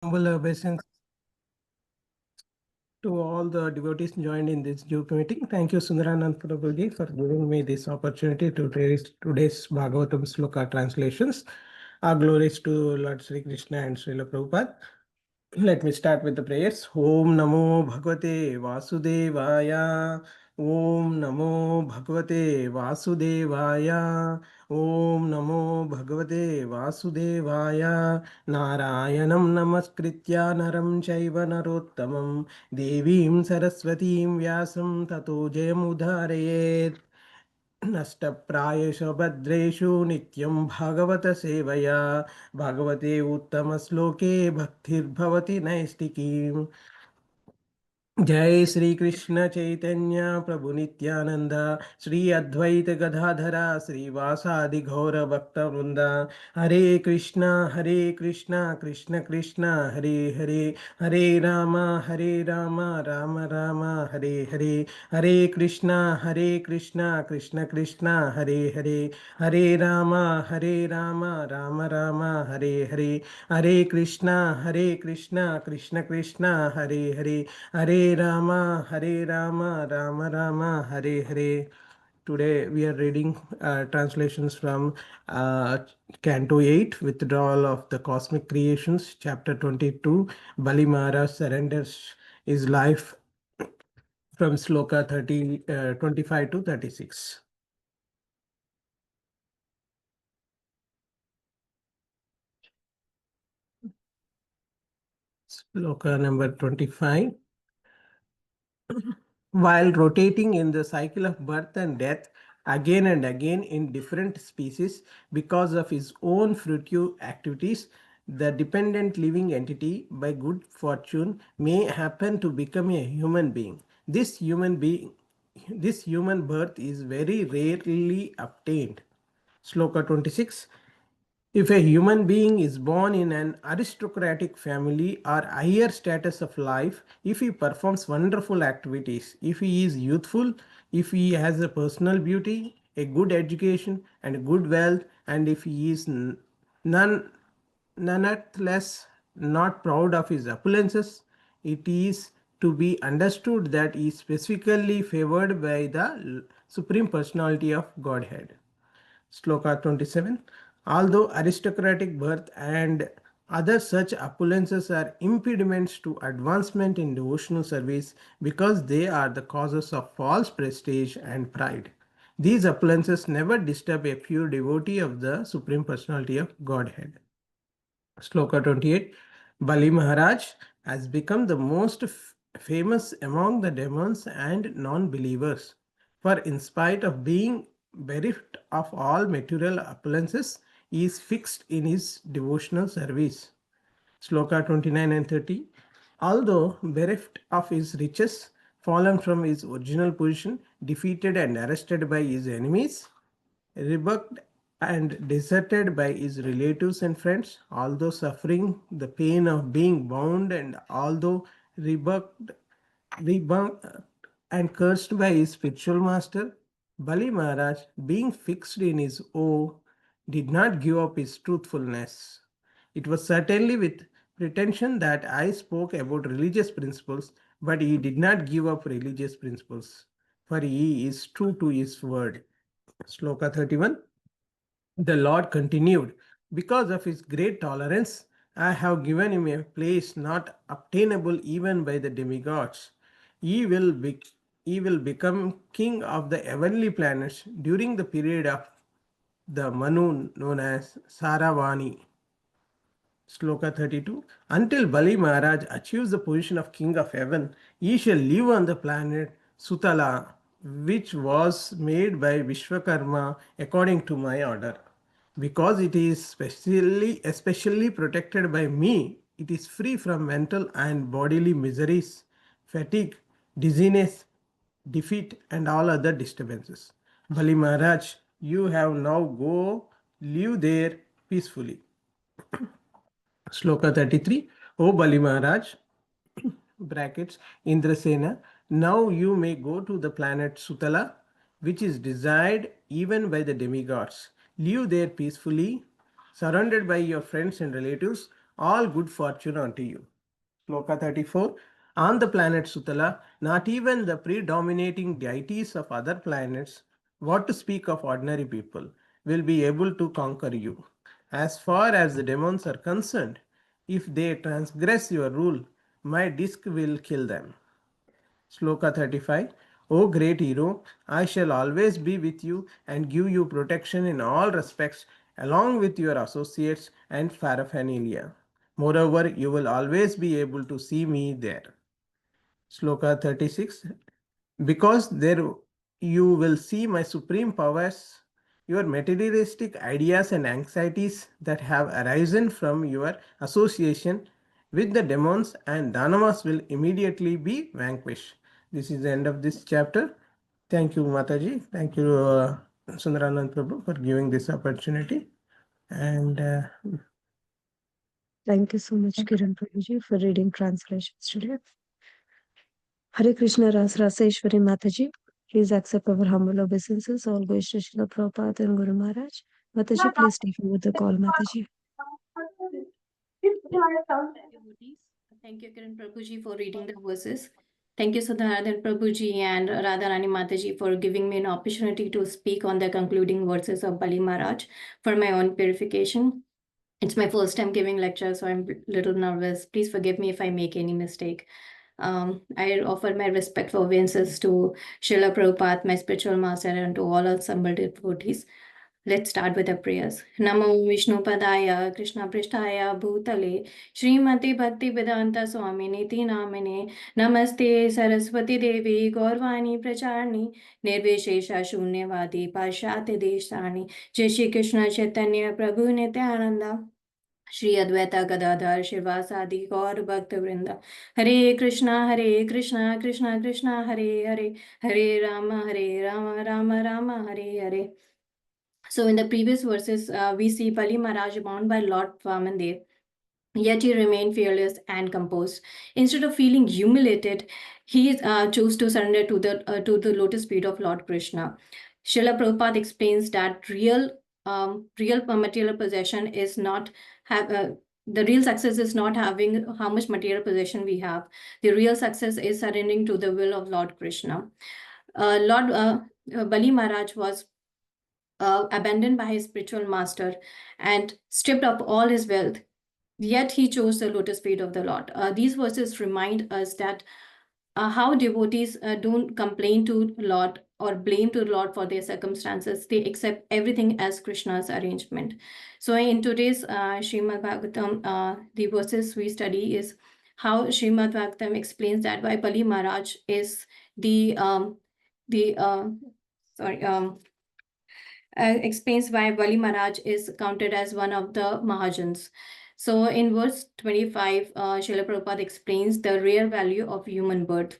Humble obeisance to all the devotees joined in this Duke meeting. Thank you, Sundaranand Prabhuji, for giving me this opportunity to raise today's Bhagavatam Sloka translations. Our glories to Lord Sri Krishna and Srila Prabhupada. Let me start with the prayers. Om Namo Bhagavate Vasudevaya. Om Namo Bhagavate Vasudevaya. Om Namo Bhagavate Vasudevaya. Narayanam Namaskritya Naram Chaiva Narottamam Devim Saraswatim Vyasam Tato Jayamudharayet. नष्टप्रायेषु भद्रेषु नित्यं भागवत सेवया भागवते उत्तमश्लोके भक्तिर्भवति नैष्टिकीम् जय श्री कृष्ण चैतन्य प्रभु नित्यानंद श्री अद्वैत गदाधरा श्रीवासादि गौर भक्त वृंद हरे कृष्णा कृष्ण कृष्ण हरे हरे हरे राम राम राम हरे हरे हरे कृष्णा कृष्ण कृष्ण हरे राम राम राम हरे कृष्णा कृष्ण कृष्ण हरे Hare Rama, Rama Rama, Hare Hare. Today we are reading translations from Canto 8, Withdrawal of the Cosmic Creations, Chapter 22, Bali Maharaj surrenders his life from Sloka 25 to 36. Sloka number 25. While rotating in the cycle of birth and death again and again in different species because of his own fruitive activities, the dependent living entity, by good fortune, may happen to become a human being. This human birth is very rarely obtained. Sloka 26. If a human being is born in an aristocratic family or higher status of life, if he performs wonderful activities, if he is youthful, if he has a personal beauty, a good education, and good wealth, and if he is none, nonetheless not proud of his opulences, it is to be understood that he is specifically favored by the Supreme Personality of Godhead. Sloka 27. Although aristocratic birth and other such opulences are impediments to advancement in devotional service because they are the causes of false prestige and pride, these opulences never disturb a pure devotee of the Supreme Personality of Godhead. Sloka 28. Bali Maharaj has become the most famous among the demons and non-believers. For in spite of being bereft of all material opulences, he is fixed in his devotional service. Sloka 29 and 30. Although bereft of his riches, fallen from his original position, defeated and arrested by his enemies, rebuffed and deserted by his relatives and friends, although suffering the pain of being bound, and although rebuffed and cursed by his spiritual master, Bali Maharaj, being fixed in his awe, did not give up his truthfulness. It was certainly with pretension that I spoke about religious principles, but he did not give up religious principles, for he is true to his word. Sloka 31. The Lord continued, because of his great tolerance, I have given him a place not obtainable even by the demigods. He will, be, he will become king of the heavenly planets during the period of the Manu known as Saravani. Sloka 32. Until Bali Maharaj achieves the position of king of heaven, he shall live on the planet Sutala, which was made by Vishwakarma according to my order. Because it is especially protected by me, it is free from mental and bodily miseries, fatigue, dizziness, defeat, and all other disturbances. Bali Maharaj, you have now go live there peacefully. Sloka 33. O Bali Maharaj, brackets Indrasena, now you may go to the planet Sutala, which is desired even by the demigods. Live there peacefully, surrounded by your friends and relatives, all good fortune unto you. Sloka 34. On the planet Sutala, not even the predominating deities of other planets, what to speak of ordinary people, will be able to conquer you. As far as the demons are concerned, if they transgress your rule, my disk will kill them. Sloka 35. O great hero, I shall always be with you and give you protection in all respects, along with your associates and paraphernalia. Moreover, you will always be able to see me there. Sloka 36. Because there you will see my supreme powers, your materialistic ideas and anxieties that have arisen from your association with the demons and Danavas will immediately be vanquished. This is the end of this chapter. Thank you, Mataji. Thank you, Sundaranand Prabhu, for giving this opportunity. And Thank you so much, Kiran Prabhuji, for reading translations today. Hare Krishna Ras Raseshwari Mataji. Please accept our humble obeisances. All goes to Srila Prabhupada and Guru Maharaj. Mataji, please take over the call, Mataji. Devotees. Thank you, Kiran Prabhuji, for reading the verses. Thank you, Sudharadhan Prabhuji and Radharani Mataji, for giving me an opportunity to speak on the concluding verses of Bali Maharaj for my own purification. It's my first time giving lecture, so I'm a little nervous. Please forgive me if I make any mistake. I offer my respectful obeisances to Srila Prabhupada, my spiritual master, and to all assembled devotees. Let's start with the prayers. Namo Vishnu Padaya Krishna Prishtaya Bhutale Srimati Bhakti Vedanta Swamini Namine Namaste Saraswati Devi Gaurvani Pracharni Nirvishesha Shunyavadi Pashati Deshani Jai Shri Krishna Chaitanya Prabhu Nityananda Shri Advaita Gadadhar Shivasadi Gaur Bhakta Vrinda Hare Krishna Krishna Krishna Hare Hare Hare Rama Rama Rama Hare Hare. So in the previous verses, we see Bali Maharaj bound by Lord Vamandev, yet he remained fearless and composed. Instead of feeling humiliated, he chose to surrender to the lotus feet of Lord Krishna. Srila Prabhupada explains that real material possession is not have. The real success is not having how much material possession we have. The real success is surrendering to the will of Lord Krishna. Lord Bali Maharaj was abandoned by his spiritual master and stripped of all his wealth. Yet he chose the lotus feet of the Lord. These verses remind us that how devotees don't complain to Lord or blame to Lord for their circumstances. They accept everything as Krishna's arrangement. So in today's Srimad Bhagavatam, the verses we study is how Srimad Bhagavatam explains that why Bali Maharaj is the explains why Bali Maharaj is counted as one of the Mahajans. So in verse 25, Srila Prabhupada explains the rare value of human birth.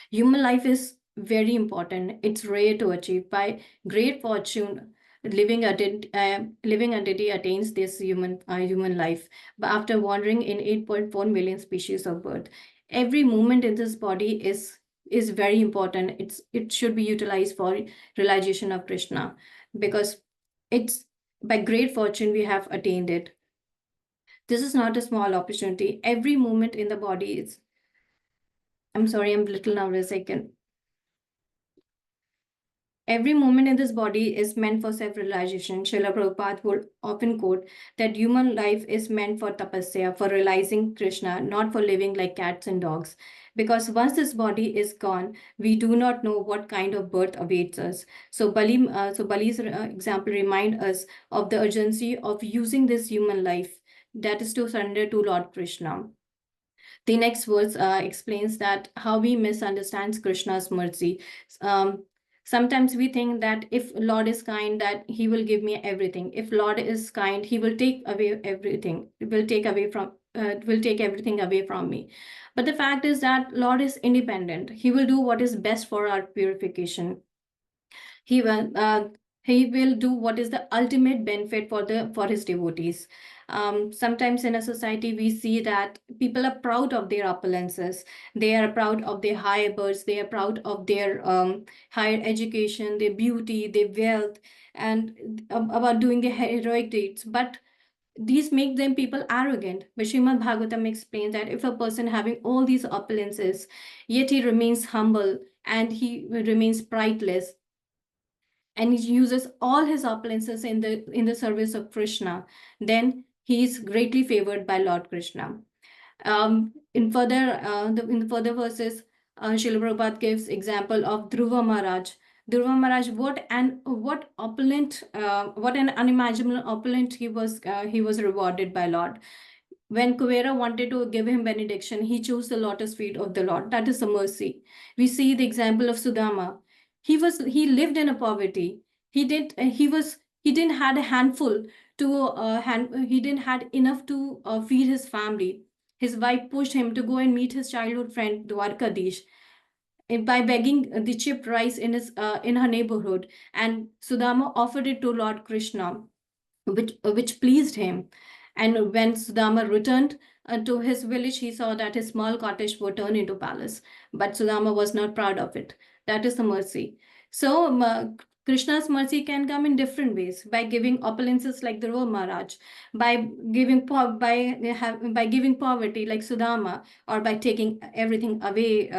Human life is very important. It's rare to achieve. By great fortune, living entity attains this human life. But after wandering in 8.4 million species of birth, every movement in this body is very important. It should be utilized for realization of Krishna, because it's by great fortune we have attained it. This is not a small opportunity. Every movement in the body is. I'm sorry, I'm a little nervous. Every moment in this body is meant for self-realization. Srila Prabhupada would often quote that human life is meant for tapasya, for realizing Krishna, not for living like cats and dogs. Because once this body is gone, we do not know what kind of birth awaits us. So Bali's example reminds us of the urgency of using this human life, that is to surrender to Lord Krishna. The next verse explains that how we misunderstand Krishna's mercy. Sometimes we think that if Lord is kind, that he will give me everything. If Lord is kind, he will take away everything. Will take everything away from me. But the fact is that Lord is independent. He will do what is best for our purification. He will do what is the ultimate benefit for his devotees. Sometimes in a society we see that people are proud of their opulences. They are proud of their high births. They are proud of their higher education, their beauty, their wealth, and about doing their heroic deeds. But these make them people arrogant. But Srimad Bhagavatam explains that if a person having all these opulences, yet he remains humble and he remains prideless, and he uses all his opulences in the service of Krishna, then he is greatly favored by Lord Krishna. In the further verses, Srila Prabhupada gives example of Dhruva Maharaj. Dhruva Maharaj, what opulent, what an unimaginable opulent he was rewarded by Lord. When Kuvera wanted to give him benediction, he chose the lotus feet of the Lord. That is the mercy. We see the example of Sudama. He lived in a poverty. He didn't had a handful to he didn't had enough to feed his family. His wife pushed him to go and meet his childhood friend Dwarkadish by begging the chipped rice in her neighborhood, and Sudama offered it to Lord Krishna, which pleased him. And when Sudama returned to his village, he saw that his small cottage was turned into palace. But Sudama was not proud of it. That is the mercy. So Krishna's mercy can come in different ways, by giving opulences like Dhruva Maharaj, by by giving poverty like Sudama, or by taking everything away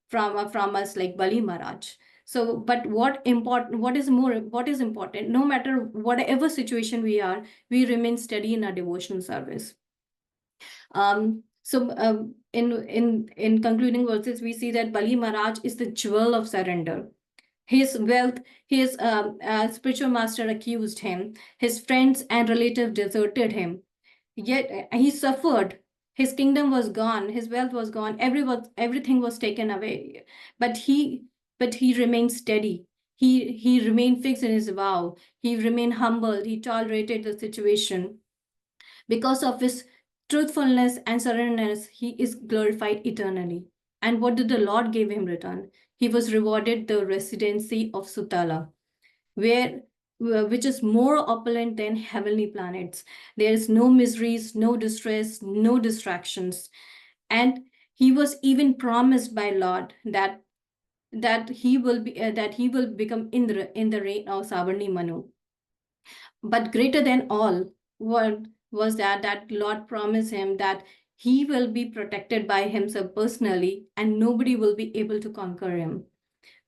from us like Bali Maharaj. So, but what is important, no matter whatever situation we are, we remain steady in our devotional service. In concluding verses, we see that Bali Maharaj is the jewel of surrender. His wealth, his spiritual master accused him. His friends and relatives deserted him. Yet he suffered. His kingdom was gone. His wealth was gone. Everything was taken away. But he remained steady. He remained fixed in his vow. He remained humble. He tolerated the situation. Because of his truthfulness and surrenderness, he is glorified eternally. And what did the Lord give him return? He was rewarded the residency of Sutala, which is more opulent than heavenly planets. There is no miseries, no distress, no distractions. And he was even promised by Lord that he will become Indra in the reign of Savarni Manu. But greater than all, what was that Lord promised him that he will be protected by himself personally, and nobody will be able to conquer him.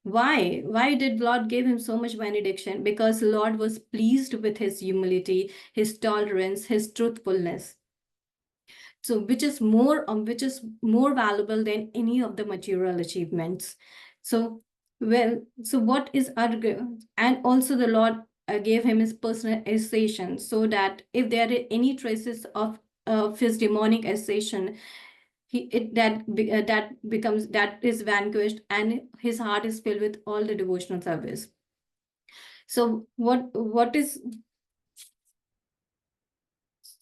Why did Lord give him so much benediction? Because Lord was pleased with his humility, his tolerance, his truthfulness. So which is more valuable than any of the material achievements. So what is our, and also the Lord gave him his personal association, so that if there are any traces of his demonic association, that is vanquished, and his heart is filled with all the devotional service. So what is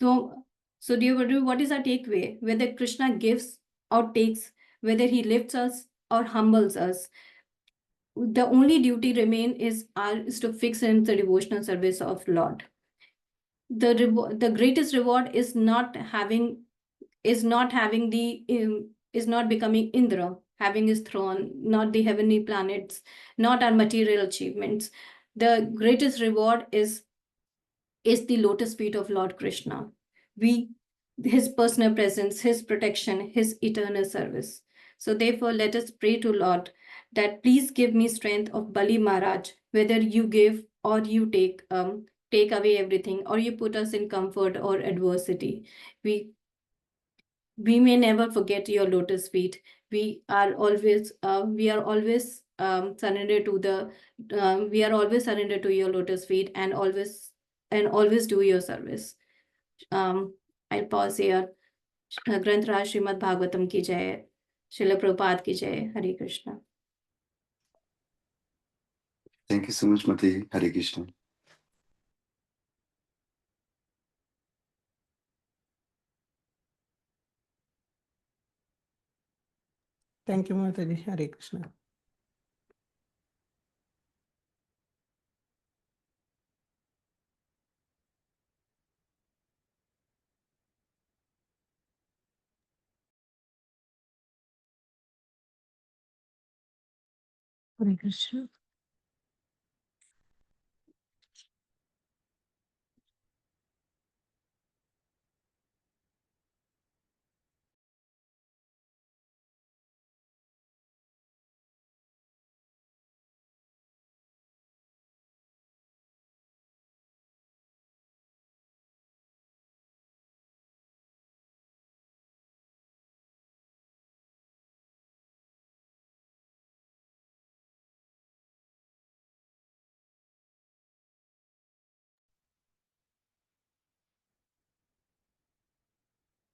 so dear Vadu, what is our takeaway? Whether Krishna gives or takes, whether he lifts us or humbles us, the only duty remain is to fix in the devotional service of Lord. The greatest reward is not becoming Indra, having his throne, not the heavenly planets, not our material achievements. The greatest reward is the lotus feet of Lord Krishna. His personal presence, his protection, his eternal service. So therefore, let us pray to Lord that please give me strength of Bali Maharaj, whether you give or you take away everything, or you put us in comfort or adversity. We may never forget your lotus feet. We are always surrendered to your lotus feet, and always do your service. I'll pause here. Granth Raj Srimad Bhagavatam ki jai. Srila Prabhupada ki jai. Hare Krishna. Thank you so much, Mati. Hare Krishna. Thank you, Mataji. Hare Krishna. Hare Krishna.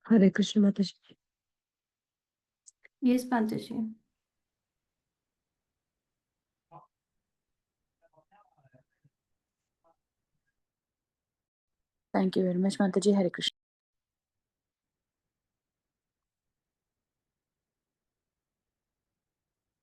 Hare Krishna Mataji. Yes, Mataji. Thank you very much, Mataji. Hare Krishna.